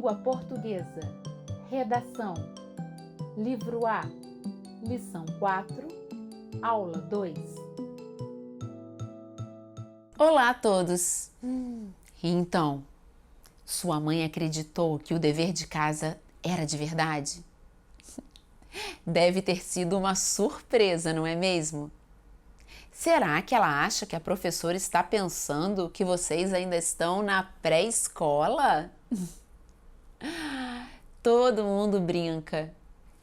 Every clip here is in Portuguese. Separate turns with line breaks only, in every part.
Língua Portuguesa. Redação. Livro A. Lição 4. Aula 2.
Olá a todos! Então, sua mãe acreditou que o dever de casa era de verdade? Deve ter sido uma surpresa, não é mesmo? Será que ela acha que a professora está pensando que vocês ainda estão na pré-escola? Todo mundo brinca.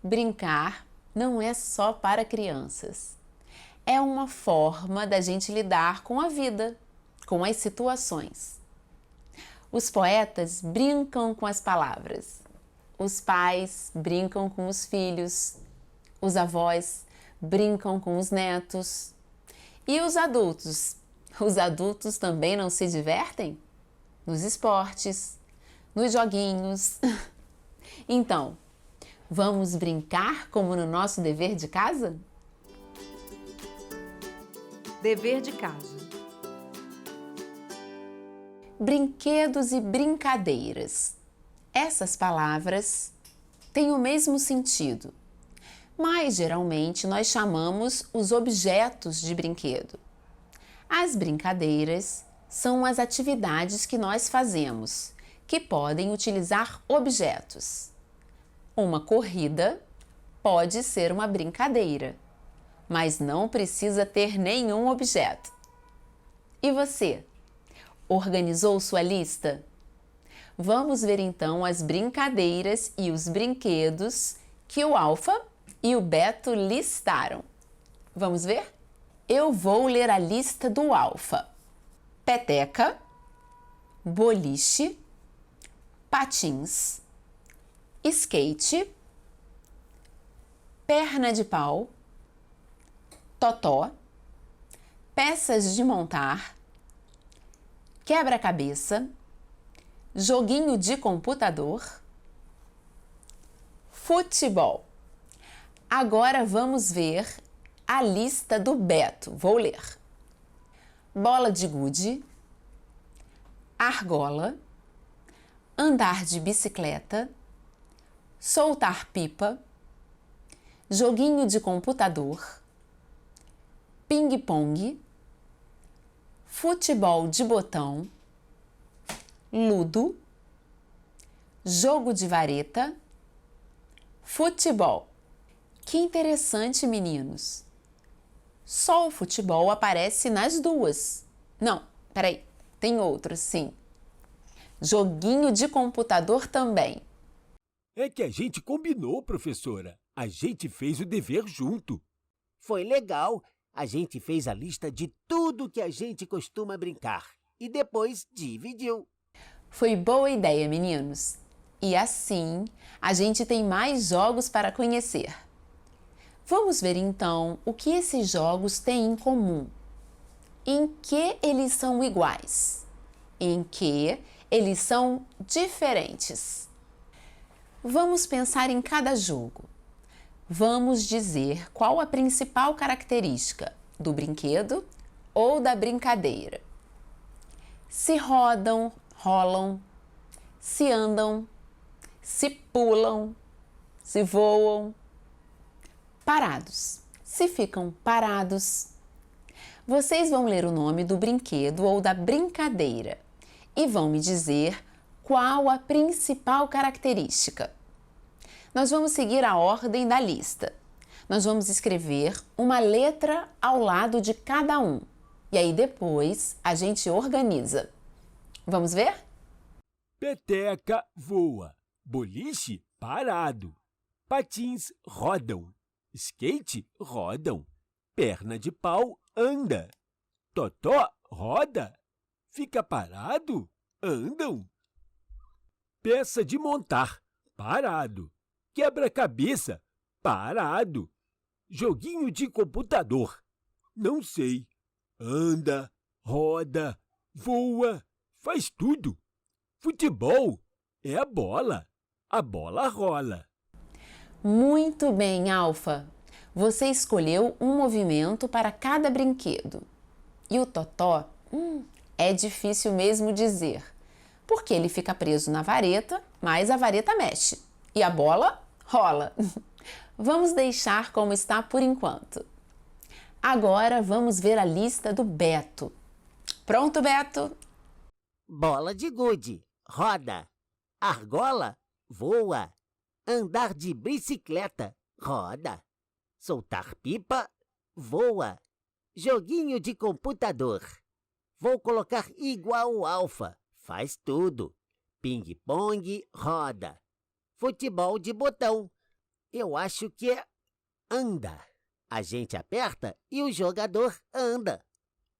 Brincar não é só para crianças. É uma forma da gente lidar com a vida, com as situações. Os poetas brincam com as palavras. Os pais brincam com os filhos. Os avós brincam com os netos. E os adultos? Os adultos também não se divertem? Nos esportes, nos joguinhos. Então, vamos brincar como no nosso dever de casa?
Dever de casa.
Brinquedos e brincadeiras. Essas palavras têm o mesmo sentido, mas geralmente nós chamamos os objetos de brinquedo. As brincadeiras são as atividades que nós fazemos, que podem utilizar objetos. Uma corrida pode ser uma brincadeira, mas não precisa ter nenhum objeto. E você? Organizou sua lista? Vamos ver então as brincadeiras e os brinquedos que o Alfa e o Beto listaram. Vamos ver? Eu vou ler a lista do Alfa: peteca, boliche, patins, skate, perna de pau, totó, peças de montar, quebra-cabeça, joguinho de computador, futebol. Agora vamos ver a lista do Beto. Vou ler: bola de gude, argola, andar de bicicleta, soltar pipa, joguinho de computador, ping-pong, futebol de botão, ludo, jogo de vareta, futebol. Que interessante, meninos! Só o futebol aparece nas duas. Não, peraí, tem outro, sim. Joguinho de computador também.
É que a gente combinou, professora. A gente fez o dever junto.
Foi legal. A gente fez a lista de tudo que a gente costuma brincar e depois dividiu.
Foi boa ideia, meninos. E assim, a gente tem mais jogos para conhecer. Vamos ver então o que esses jogos têm em comum. Em que eles são iguais? Em que eles são diferentes? Vamos pensar em cada jogo. Vamos dizer qual a principal característica do brinquedo ou da brincadeira. Se rodam, rolam, se andam, se pulam, se voam. Parados. Se ficam parados. Vocês vão ler o nome do brinquedo ou da brincadeira e vão me dizer qual a principal característica. Nós vamos seguir a ordem da lista. Nós vamos escrever uma letra ao lado de cada um. E aí depois a gente organiza. Vamos ver?
Peteca voa, boliche parado, patins rodam, skate rodam, perna de pau anda, totó roda, fica parado, andam. Peça de montar, parado, quebra-cabeça, parado, joguinho de computador, não sei, anda, roda, voa, faz tudo. Futebol é a bola rola.
Muito bem, Alfa. Você escolheu um movimento para cada brinquedo. E o totó? É difícil mesmo dizer. porque ele fica preso na vareta, mas a vareta mexe e a bola rola. Vamos deixar como está por enquanto. Agora vamos ver a lista do Beto. Pronto, Beto?
Bola de gude, roda. Argola, voa. Andar de bicicleta, roda. Soltar pipa, voa. Joguinho de computador. Vou colocar igual alfa, faz tudo. Ping-pong, roda. Futebol de botão. Eu acho que é anda. A gente aperta e o jogador anda.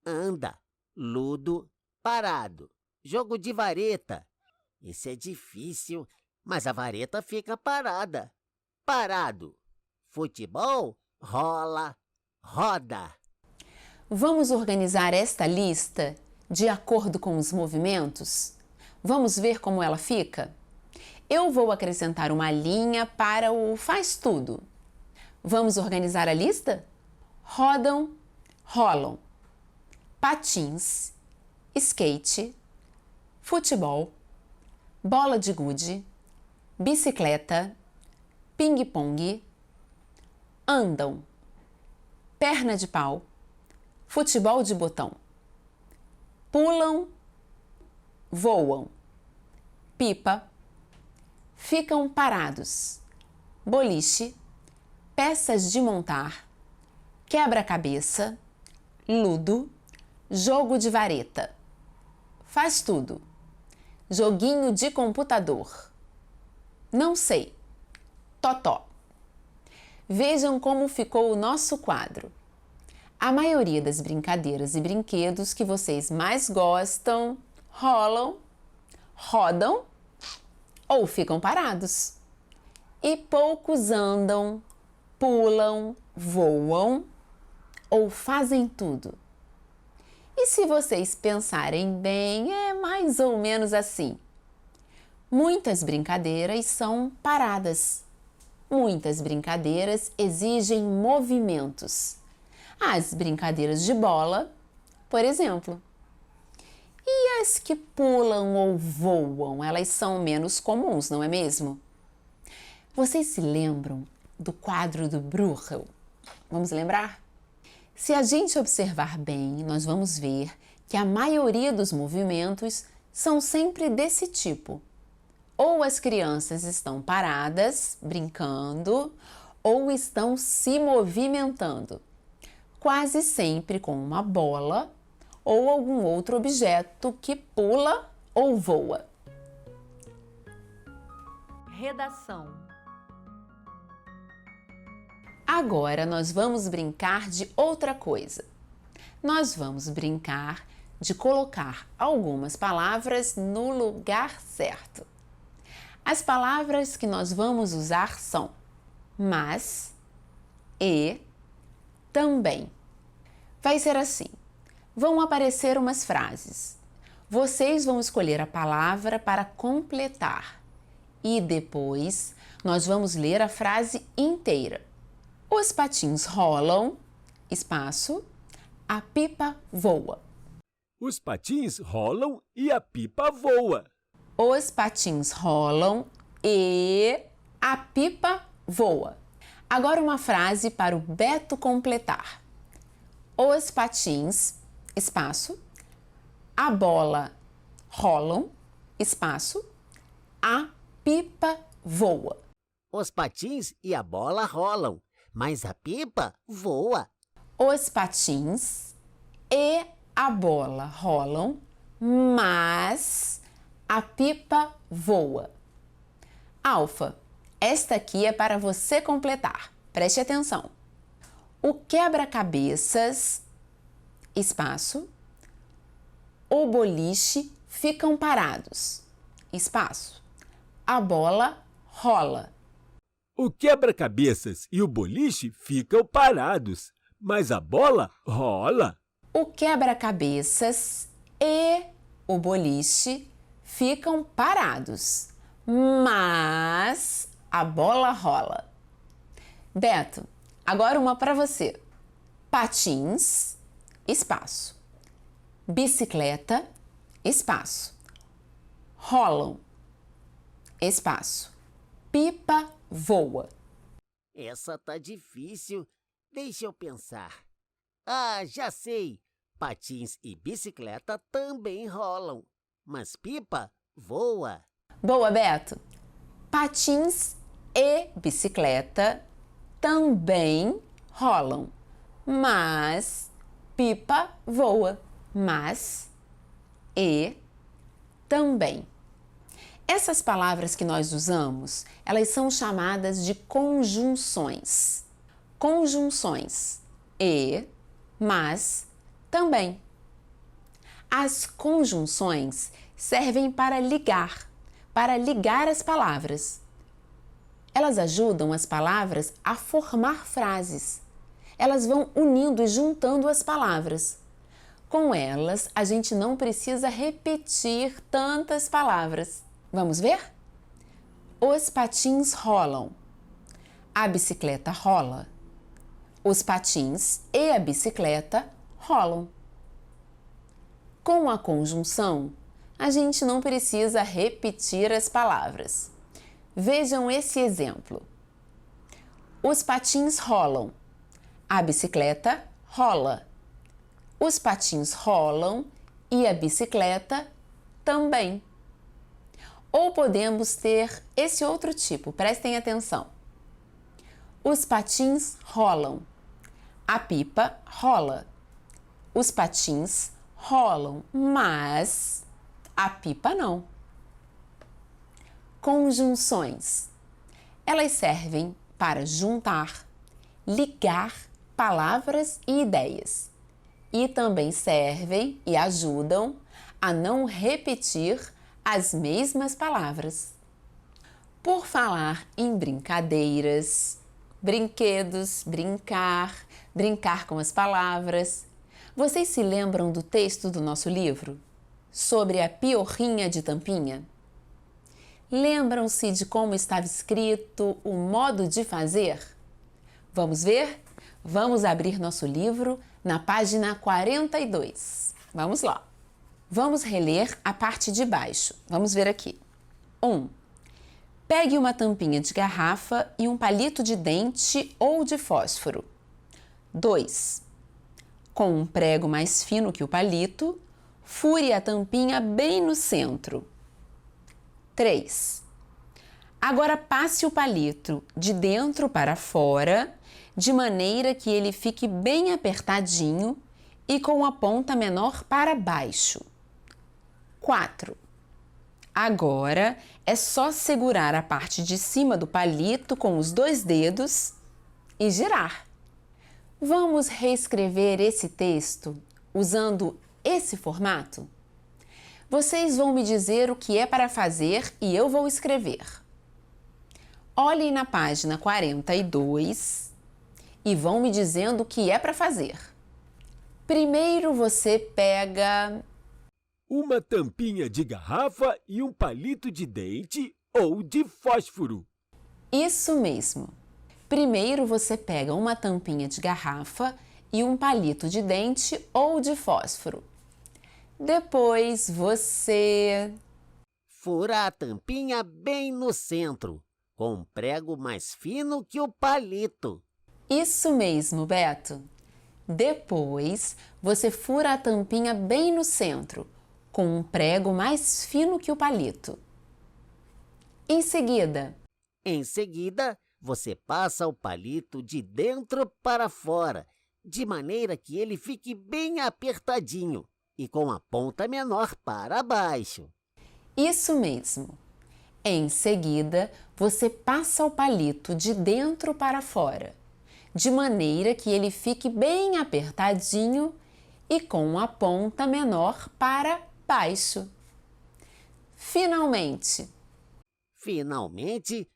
Anda. Ludo, parado. Jogo de vareta. Esse é difícil, mas a vareta fica parada. Parado. Futebol, rola, roda.
Vamos organizar esta lista de acordo com os movimentos? Vamos ver como ela fica? Eu vou acrescentar uma linha para o faz tudo. Vamos organizar a lista? Rodam, rolam. Patins, skate, futebol, bola de gude, bicicleta, ping-pong, andam, perna de pau, futebol de botão, pulam, voam, pipa, ficam parados, boliche, peças de montar, quebra-cabeça, ludo, jogo de vareta, faz tudo, joguinho de computador, não sei, totó. Vejam como ficou o nosso quadro. A maioria das brincadeiras e brinquedos que vocês mais gostam rolam, rodam ou ficam parados. E poucos andam, pulam, voam ou fazem tudo. E se vocês pensarem bem, é mais ou menos assim. Muitas brincadeiras são paradas. Muitas brincadeiras exigem movimentos. As brincadeiras de bola, por exemplo. E as que pulam ou voam, elas são menos comuns, não é mesmo? Vocês se lembram do quadro do Bruegel? Vamos lembrar? Se a gente observar bem, nós vamos ver que a maioria dos movimentos são sempre desse tipo. Ou as crianças estão paradas, brincando, ou estão se movimentando, quase sempre com uma bola ou algum outro objeto que pula ou voa.
Redação.
Agora nós vamos brincar de outra coisa. Nós vamos brincar de colocar algumas palavras no lugar certo. As palavras que nós vamos usar são mas, e, também. Vai ser assim. Vão aparecer umas frases. Vocês vão escolher a palavra para completar. E depois nós vamos ler a frase inteira. Os patins rolam, espaço, a pipa voa.
Os patins rolam e a pipa voa.
Os patins rolam e a pipa voa. Agora uma frase para o Beto completar. Os patins, espaço, a bola rolam, espaço, a pipa voa.
Os patins e a bola rolam, mas a pipa voa.
Os patins e a bola rolam, mas a pipa voa. Alfa, esta aqui é para você completar. Preste atenção. O quebra-cabeças, espaço, o boliche ficam parados, espaço. A bola rola.
O quebra-cabeças e o boliche ficam parados, mas a bola rola.
O quebra-cabeças e o boliche ficam parados, mas a bola rola. Beto, agora uma para você. Patins, espaço. Bicicleta, espaço. rolam. Espaço. Pipa voa.
Essa tá difícil. Deixa eu pensar. Ah, já sei. Patins e bicicleta também rolam, mas pipa voa.
Boa, Beto. Patins e bicicleta também rolam, mas pipa voa. Mas e também. Essas palavras que nós usamos, elas são chamadas de conjunções. Conjunções. E, mas, também. As conjunções servem para ligar as palavras. Elas ajudam as palavras a formar frases. Elas vão unindo e juntando as palavras. Com elas, a gente não precisa repetir tantas palavras. Vamos ver? Os patins rolam. A bicicleta rola. Os patins e a bicicleta rolam. Com a conjunção, a gente não precisa repetir as palavras. Vejam esse exemplo. Os patins rolam. A bicicleta rola. Os patins rolam e a bicicleta também. Ou podemos ter esse outro tipo, prestem atenção. Os patins rolam. A pipa rola. Os patins rolam, mas a pipa não. Conjunções. Elas servem para juntar, ligar palavras e ideias. E também servem e ajudam a não repetir as mesmas palavras. Por falar em brincadeiras, brinquedos, brincar com as palavras, vocês se lembram do texto do nosso livro? Sobre a piorrinha de tampinha? Lembram-se de como estava escrito o modo de fazer? Vamos ver? Vamos abrir nosso livro na página 42. Vamos lá. Vamos reler a parte de baixo. Vamos ver aqui. 1. Pegue uma tampinha de garrafa e um palito de dente ou de fósforo. 2. Com um prego mais fino que o palito, fure a tampinha bem no centro. 3. Agora passe o palito de dentro para fora, de maneira que ele fique bem apertadinho e com a ponta menor para baixo. 4. Agora é só segurar a parte de cima do palito com os 2 dedos e girar. Vamos reescrever esse texto usando esse formato? Vocês vão me dizer o que é para fazer e eu vou escrever. Olhem na página 42 e vão me dizendo o que é para fazer. Primeiro você pega
uma tampinha de garrafa e um palito de dente ou de fósforo.
Isso mesmo. Primeiro você pega uma tampinha de garrafa e um palito de dente ou de fósforo. Depois você
fura a tampinha bem no centro, com um prego mais fino que o palito.
Isso mesmo, Beto. Depois você fura a tampinha bem no centro, com um prego mais fino que o palito. Em seguida,
você passa o palito de dentro para fora, de maneira que ele fique bem apertadinho e com a ponta menor para baixo.
Isso mesmo. Em seguida, você passa o palito de dentro para fora, de maneira que ele fique bem apertadinho e com a ponta menor para baixo. Finalmente,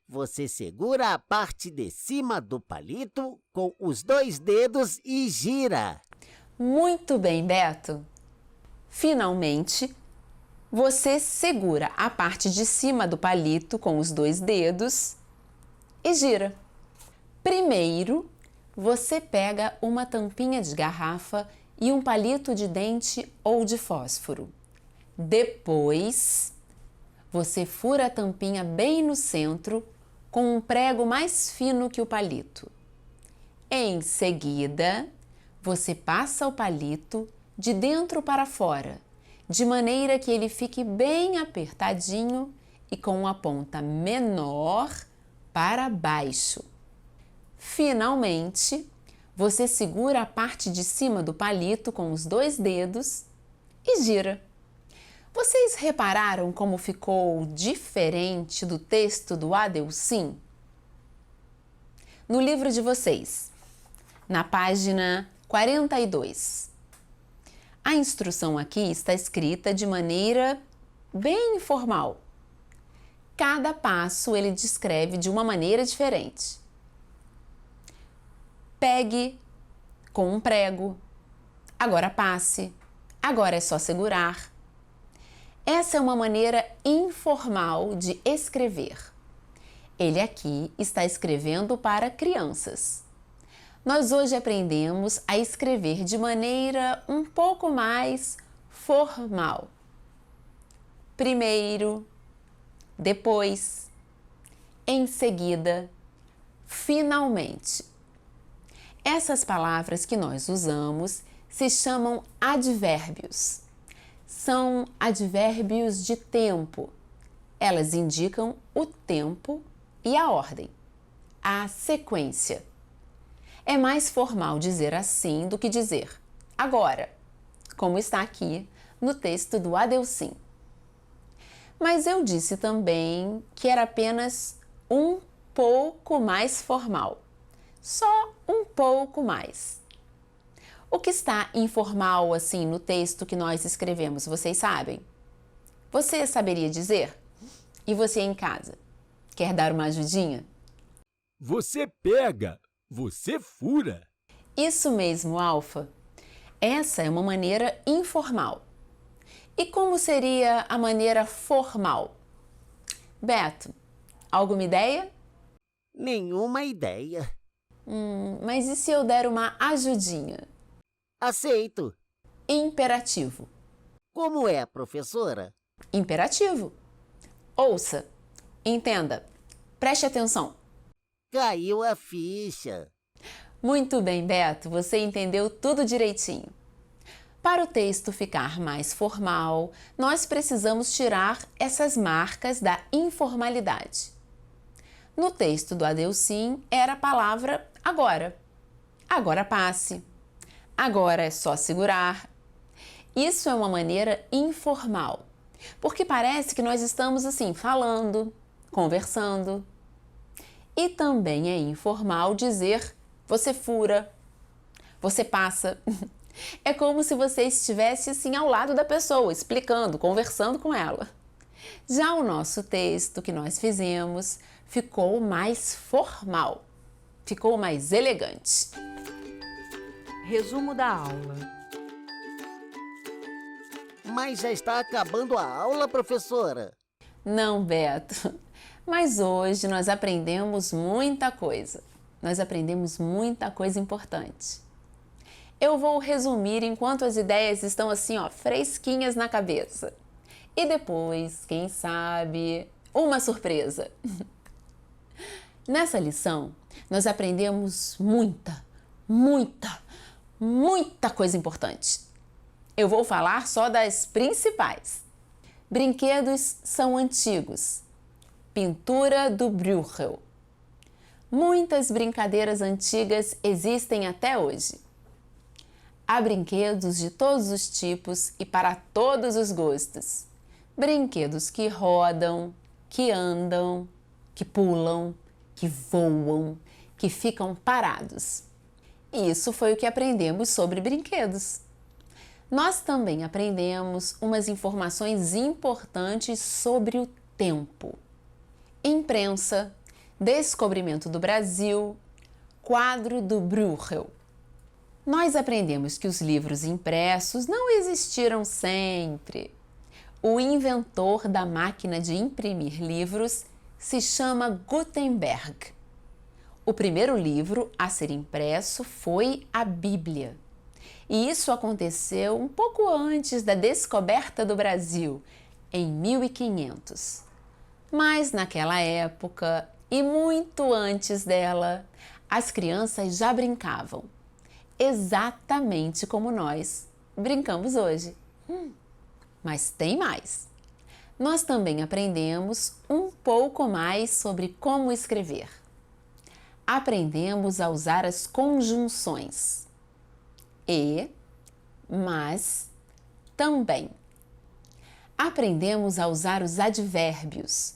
você segura a parte de cima do palito com os 2 dedos e gira.
Muito bem, Beto. Finalmente, você segura a parte de cima do palito com os 2 dedos e gira. Primeiro, você pega uma tampinha de garrafa e um palito de dente ou de fósforo. Depois, você fura a tampinha bem no centro com um prego mais fino que o palito. Em seguida, você passa o palito de dentro para fora, de maneira que ele fique bem apertadinho e com a ponta menor para baixo. Finalmente, você segura a parte de cima do palito com os 2 dedos e gira. Vocês repararam como ficou diferente do texto do Adelcim? No livro de vocês, na página 42. A instrução aqui está escrita de maneira bem informal. Cada passo ele descreve de uma maneira diferente. Pegue com um prego, agora passe, agora é só segurar. Essa é uma maneira informal de escrever. Ele aqui está escrevendo para crianças. Nós hoje aprendemos a escrever de maneira um pouco mais formal. Primeiro, depois, em seguida, finalmente. Essas palavras que nós usamos se chamam advérbios. São advérbios de tempo. Elas indicam o tempo e a ordem, a sequência. É mais formal dizer assim do que dizer agora, como está aqui no texto do Adelcim. Mas eu disse também que era apenas um pouco mais formal. Só um pouco mais. O que está informal assim no texto que nós escrevemos, vocês sabem? Você saberia dizer? E você em casa? Quer dar uma ajudinha?
Você pega, você fura.
Isso mesmo, Alfa. Essa é uma maneira informal. E como seria a maneira formal? Beto, alguma ideia?
Nenhuma ideia.
Mas e se eu der uma ajudinha?
Aceito.
Imperativo.
Como é, professora?
Imperativo. Ouça, entenda, preste atenção.
Caiu a ficha.
Muito bem, Beto, você entendeu tudo direitinho. Para o texto ficar mais formal, nós precisamos tirar essas marcas da informalidade. No texto do Adelcim era a palavra agora. Agora passe. Agora é só segurar. Isso é uma maneira informal, porque parece que nós estamos assim, falando, conversando. E também é informal dizer você fura, você passa. É como se você estivesse assim ao lado da pessoa, explicando, conversando com ela. Já o nosso texto que nós fizemos ficou mais formal, ficou mais elegante.
Resumo da aula.
Mas já está acabando a aula, professora?
Não, Beto, mas hoje nós aprendemos muita coisa. Nós aprendemos muita coisa importante. Eu vou resumir enquanto as ideias estão assim, ó, fresquinhas na cabeça. E depois, quem sabe, uma surpresa. Nessa lição, nós aprendemos muita coisa importante. Eu vou falar só das principais. Brinquedos são antigos. Pintura do Bruegel. Muitas brincadeiras antigas existem até hoje. Há brinquedos de todos os tipos e para todos os gostos. Brinquedos que rodam, que andam, que pulam, que voam, que ficam parados. E isso foi o que aprendemos sobre brinquedos. Nós também aprendemos umas informações importantes sobre o tempo. Imprensa, descobrimento do Brasil, quadro do Bruegel. Nós aprendemos que os livros impressos não existiram sempre. O inventor da máquina de imprimir livros se chama Gutenberg. O primeiro livro a ser impresso foi a Bíblia. E isso aconteceu um pouco antes da descoberta do Brasil, em 1500. Mas naquela época, e muito antes dela, as crianças já brincavam, exatamente como nós brincamos hoje. Mas tem mais! Nós também aprendemos um pouco mais sobre como escrever. Aprendemos a usar as conjunções e, mas, também. Aprendemos a usar os advérbios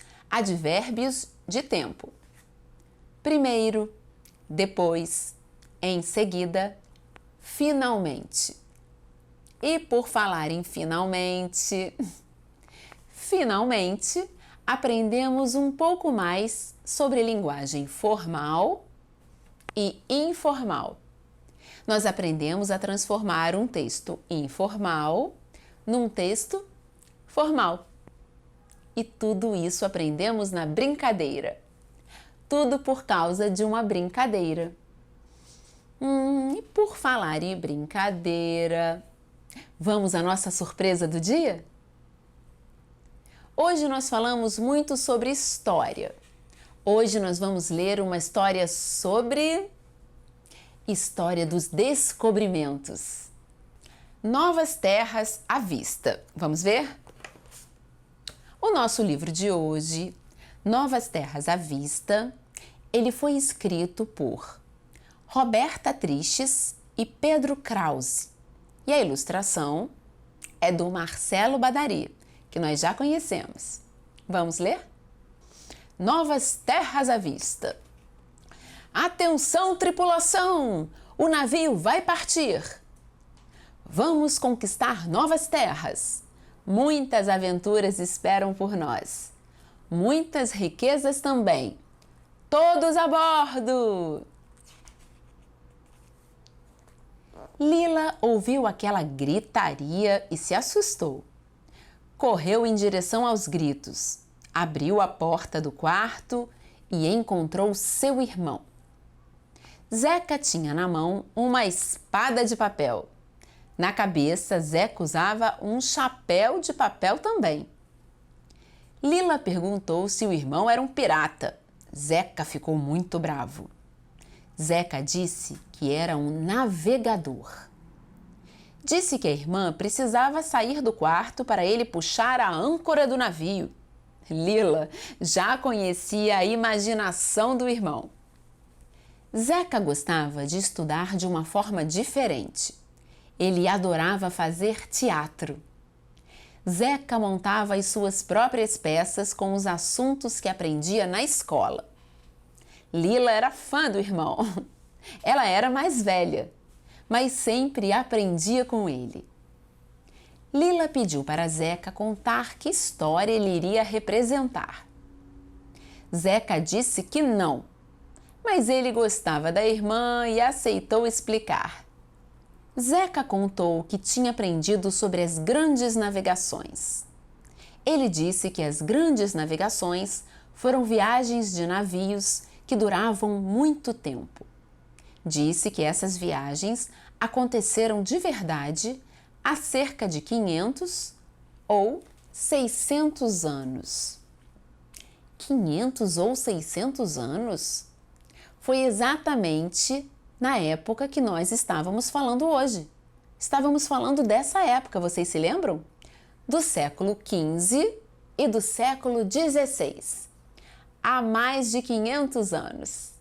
de tempo. Primeiro, depois, em seguida, finalmente. E por falar em finalmente, aprendemos um pouco mais sobre linguagem formal e informal. Nós aprendemos a transformar um texto informal num texto formal. E tudo isso aprendemos na brincadeira. Tudo por causa de uma brincadeira. E por falar em brincadeira, vamos à nossa surpresa do dia? Hoje nós falamos muito sobre história. Hoje nós vamos ler uma história sobre história dos descobrimentos. Novas terras à vista. Vamos ver? O nosso livro de hoje, Novas Terras à Vista, ele foi escrito por Roberta Tristes e Pedro Krause. E a ilustração é do Marcelo Badari, que nós já conhecemos. Vamos ler? Novas Terras à Vista. Atenção, tripulação! O navio vai partir! Vamos conquistar novas terras. Muitas aventuras esperam por nós. Muitas riquezas também. Todos a bordo! Lila ouviu aquela gritaria e se assustou. Correu em direção aos gritos, abriu a porta do quarto e encontrou seu irmão. Zeca tinha na mão uma espada de papel. Na cabeça, Zeca usava um chapéu de papel também. Lila perguntou se o irmão era um pirata. Zeca ficou muito bravo. Zeca disse que era um navegador. Disse que a irmã precisava sair do quarto para ele puxar a âncora do navio. Lila já conhecia a imaginação do irmão. Zeca gostava de estudar de uma forma diferente. Ele adorava fazer teatro. Zeca montava as suas próprias peças com os assuntos que aprendia na escola. Lila era fã do irmão. Ela era mais velha, mas sempre aprendia com ele. Lila pediu para Zeca contar que história ele iria representar. Zeca disse que não, mas ele gostava da irmã e aceitou explicar. Zeca contou que tinha aprendido sobre as grandes navegações. Ele disse que as grandes navegações foram viagens de navios que duravam muito tempo. Disse que essas viagens aconteceram de verdade há cerca de 500 ou 600 anos. 500 ou 600 anos? Foi exatamente na época que nós estávamos falando hoje. Estávamos falando dessa época, vocês se lembram? Do século XV e do século XVI. Há mais de 500 anos.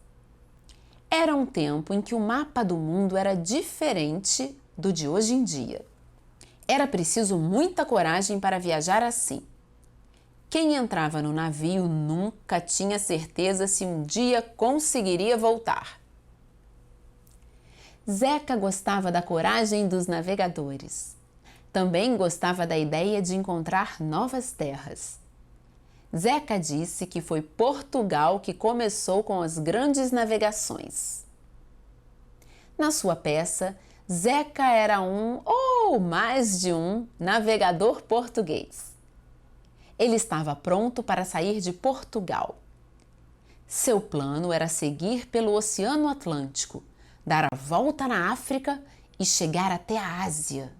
Era um tempo em que o mapa do mundo era diferente do de hoje em dia. Era preciso muita coragem para viajar assim. Quem entrava no navio nunca tinha certeza se um dia conseguiria voltar. Zeca gostava da coragem dos navegadores. Também gostava da ideia de encontrar novas terras. Zeca disse que foi Portugal que começou com as grandes navegações. Na sua peça, Zeca era um, ou mais de um, navegador português. Ele estava pronto para sair de Portugal. Seu plano era seguir pelo Oceano Atlântico, dar a volta na África e chegar até a Ásia.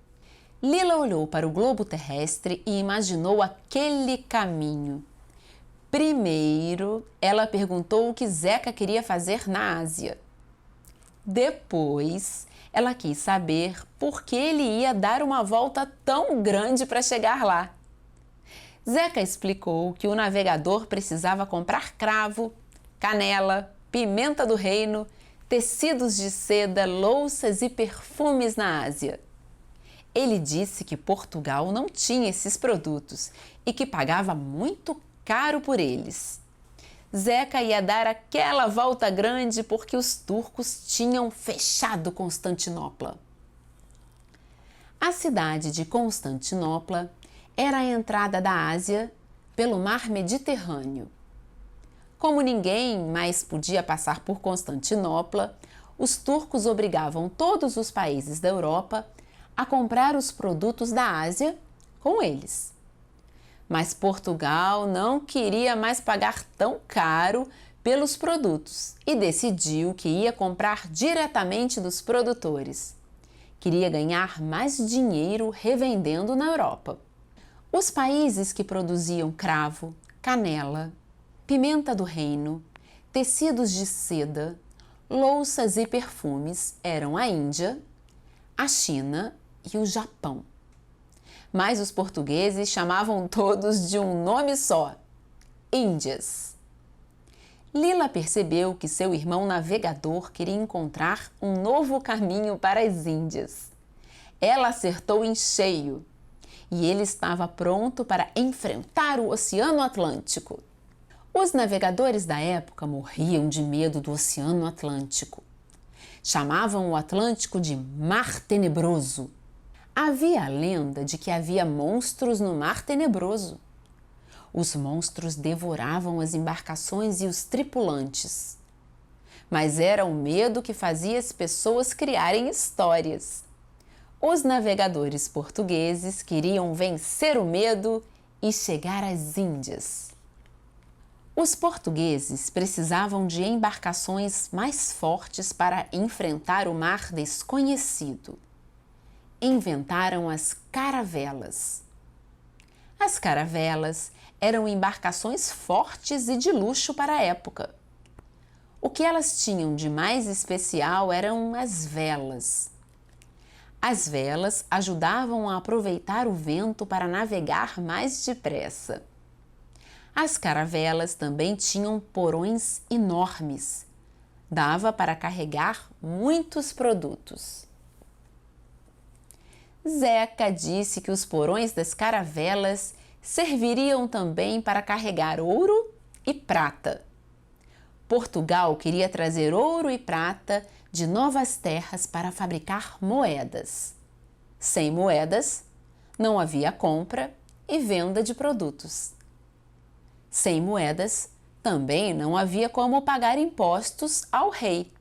Lila olhou para o globo terrestre e imaginou aquele caminho. Primeiro, ela perguntou o que Zeca queria fazer na Ásia. Depois, ela quis saber por que ele ia dar uma volta tão grande para chegar lá. Zeca explicou que o navegador precisava comprar cravo, canela, pimenta do reino, tecidos de seda, louças e perfumes na Ásia. Ele disse que Portugal não tinha esses produtos e que pagava muito caro por eles. Zeca ia dar aquela volta grande porque os turcos tinham fechado Constantinopla. A cidade de Constantinopla era a entrada da Ásia pelo mar Mediterrâneo. Como ninguém mais podia passar por Constantinopla, os turcos obrigavam todos os países da Europa a comprar os produtos da Ásia com eles. Mas Portugal não queria mais pagar tão caro pelos produtos e decidiu que ia comprar diretamente dos produtores. Queria ganhar mais dinheiro revendendo na Europa. Os países que produziam cravo, canela, pimenta do reino, tecidos de seda, louças e perfumes eram a Índia, a China e o Japão. Mas os portugueses chamavam todos de um nome só: Índias. Lila percebeu que seu irmão navegador queria encontrar um novo caminho para as Índias. Ela acertou em cheio e ele estava pronto para enfrentar o Oceano Atlântico. Os navegadores da época morriam de medo do Oceano Atlântico. Chamavam o Atlântico de Mar Tenebroso. Havia a lenda de que havia monstros no Mar Tenebroso. Os monstros devoravam as embarcações e os tripulantes. Mas era o medo que fazia as pessoas criarem histórias. Os navegadores portugueses queriam vencer o medo e chegar às Índias. Os portugueses precisavam de embarcações mais fortes para enfrentar o mar desconhecido. Inventaram as caravelas. As caravelas eram embarcações fortes e de luxo para a época. O que elas tinham de mais especial eram as velas. As velas ajudavam a aproveitar o vento para navegar mais depressa. As caravelas também tinham porões enormes. Dava para carregar muitos produtos. Zeca disse que os porões das caravelas serviriam também para carregar ouro e prata. Portugal queria trazer ouro e prata de novas terras para fabricar moedas. Sem moedas, não havia compra e venda de produtos. Sem moedas, também não havia como pagar impostos ao rei.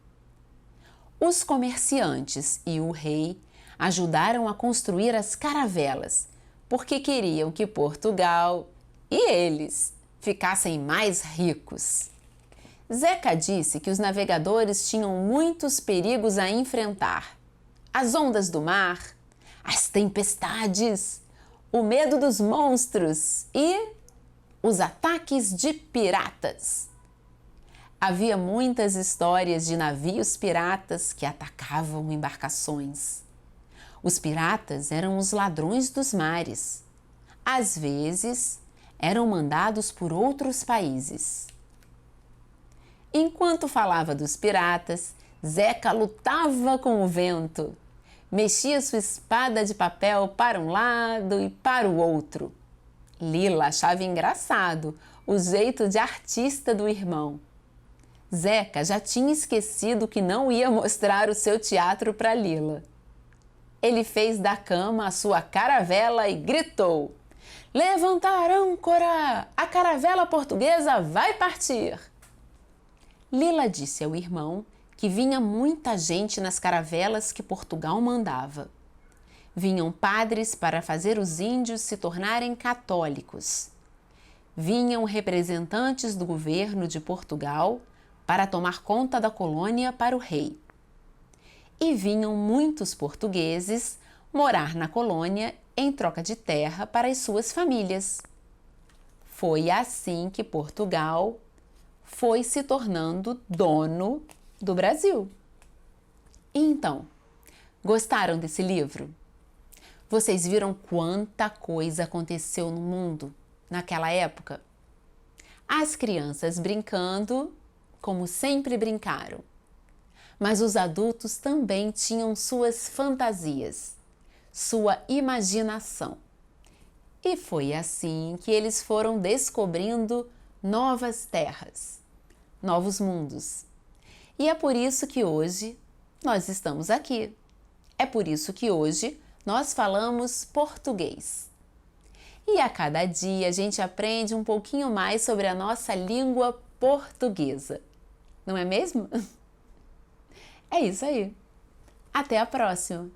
Os comerciantes e o rei ajudaram a construir as caravelas, porque queriam que Portugal e eles ficassem mais ricos. Zeca disse que os navegadores tinham muitos perigos a enfrentar: as ondas do mar, as tempestades, o medo dos monstros e os ataques de piratas. Havia muitas histórias de navios piratas que atacavam embarcações. Os piratas eram os ladrões dos mares. Às vezes, eram mandados por outros países. Enquanto falava dos piratas, Zeca lutava com o vento. Mexia sua espada de papel para um lado e para o outro. Lila achava engraçado o jeito de artista do irmão. Zeca já tinha esquecido que não ia mostrar o seu teatro para Lila. Ele fez da cama a sua caravela e gritou: "Levantar âncora! A caravela portuguesa vai partir!" Lila disse ao irmão que vinha muita gente nas caravelas que Portugal mandava. Vinham padres para fazer os índios se tornarem católicos. Vinham representantes do governo de Portugal para tomar conta da colônia para o rei. E vinham muitos portugueses morar na colônia em troca de terra para as suas famílias. Foi assim que Portugal foi se tornando dono do Brasil. E então, gostaram desse livro? Vocês viram quanta coisa aconteceu no mundo naquela época? As crianças brincando como sempre brincaram. Mas os adultos também tinham suas fantasias, sua imaginação. E foi assim que eles foram descobrindo novas terras, novos mundos. E é por isso que hoje nós estamos aqui. É por isso que hoje nós falamos português. E a cada dia a gente aprende um pouquinho mais sobre a nossa língua portuguesa. Não é mesmo? É isso aí. Até a próxima!